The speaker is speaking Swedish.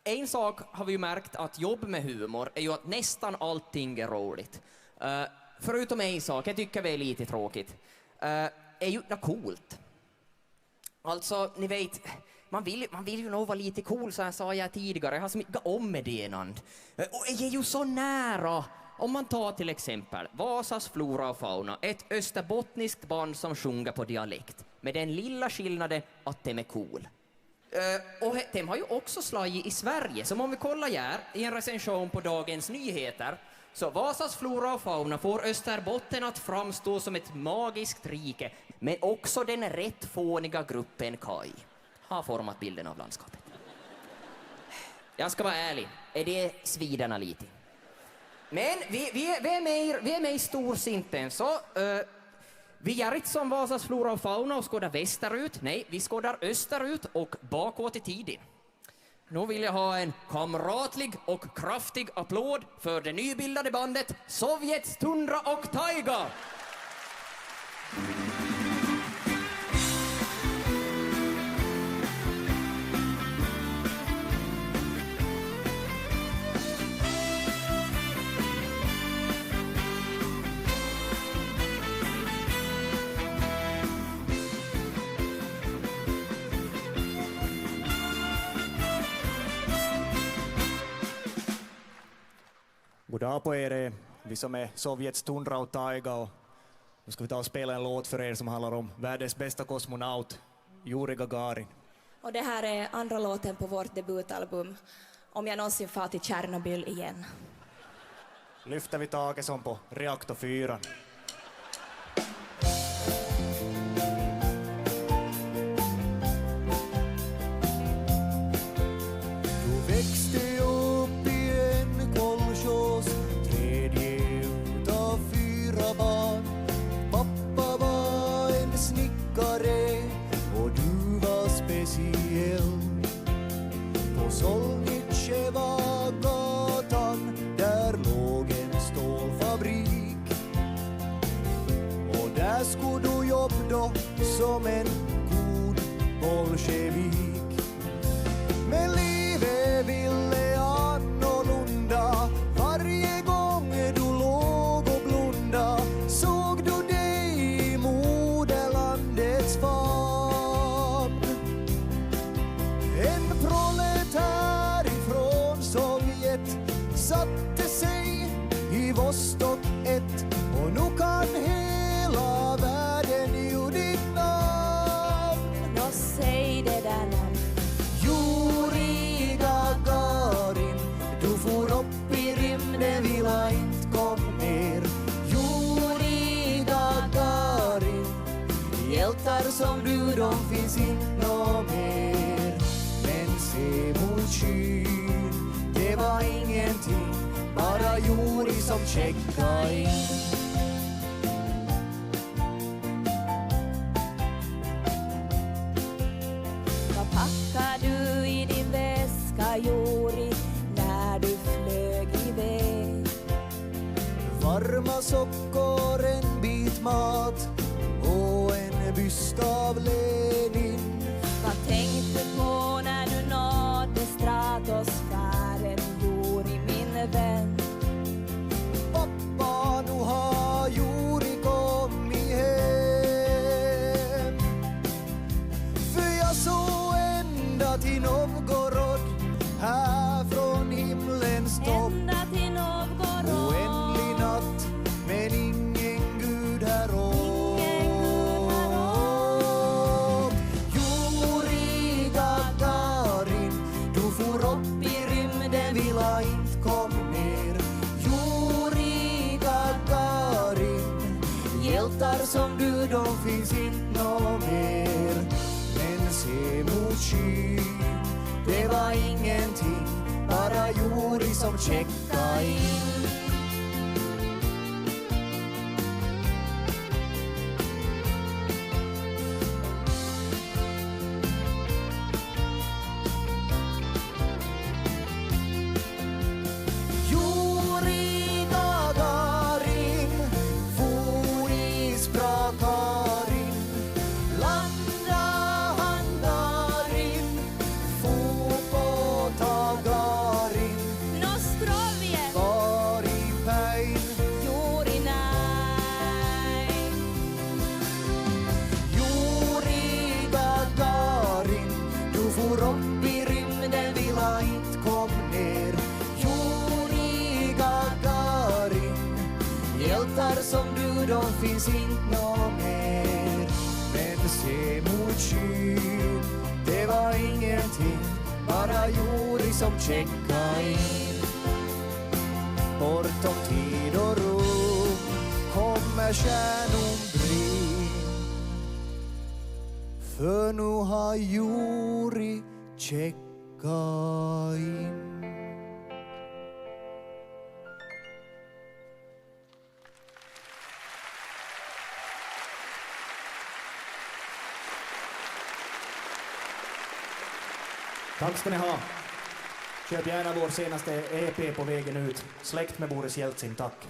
en sak har vi ju märkt att jobb med humor är ju att nästan allting är roligt. Förutom en sak, jag tycker det är lite tråkigt, är ju det coolt. Alltså, ni vet, man vill ju nog vara lite cool, så här sa jag tidigare. Jag har så mycket ommeddelande. Och jag är ju så nära. Om man tar till exempel Vasas flora och fauna, ett österbottniskt band som sjunger på dialekt, med den lilla skillnaden att de är cool. Och de har ju också slagit i Sverige, som om vi kollar här i en recension på Dagens Nyheter, så Vasas flora och fauna får Österbotten att framstå som ett magiskt rike, men också den rätt fåniga gruppen Kai har format bilden av landskapet. Jag ska vara ärlig, är det sviderna lite. Men vi är med i storsinten, så vi gör inte som Vasas flora och fauna och skådar västerut. Nej, vi skådar österut och bakåt i tiden. Nu vill jag ha en kamratlig och kraftig applåd för det nybildade bandet Sovjets Tundra och Taiga. God dag på er, vi som är Sovjets Tundra och Taiga, och nu ska vi ta och spela en låt för er som handlar om världens bästa kosmonaut, Yuri Gagarin. Och det här är andra låten på vårt debutalbum, Om jag någonsin far till Tjernobyl igen. Lyfter vi taket som på reaktor 4. Då växte jag upp i en kolchos, tredje utav 4 barn. Pappa var en snickare och du var speciell. På Solnitjeva-gatan där låg en stålfabrik, och där skulle du jobba som en god bolsjevik. Men livet ville annorlunda. Varje gång du låg och blunda såg du dig i moderlandets famn. En proletär ifrån Sovjet satte sig i Vostok 1, och nu kan hela världen ju ditt namn. Nå, säg det där namn. Yuri Gagarin, du for upp i rymden, ville inte kom ner. Yuri Gagarin, hjältar som du, de finns inte nå mer. Men se mot skyn, det var ingenting, bara Yuri som checkade in. Vad packar du i din väska, Yuri, när du flög iväg? Varma sockor, en bit mat och en byst av Lenin. Vad tänkte på när du nådde stratosfären, Yuri, min vän? Pappa, nu har Yuri kommit hem. För jag såg ända till Novgorod, här från himlens topp. Ända till Novgorod. Oändlig natt, men ingen Gud här om. Yuri Gagarin, du for upp i rymden, ville inte kom ner. Yuri Gagarin, hjältar som du, de finns inte nå mer. Men se mot skyn, det var ingenting, bara Yuri som checkade in. Yuri Gagarin for i Sprakarin, landa han darin, for på Taga. de finns inte nå mer. Men se mot skyn, det var ingenting, bara Juri som checkade in. Bortom tid och rum kommer stjärnor för nu har Juri checkat in. Tack ska ni ha. Köp gärna vår senaste EP på vägen ut. Släkt med Boris Jeltsin, tack.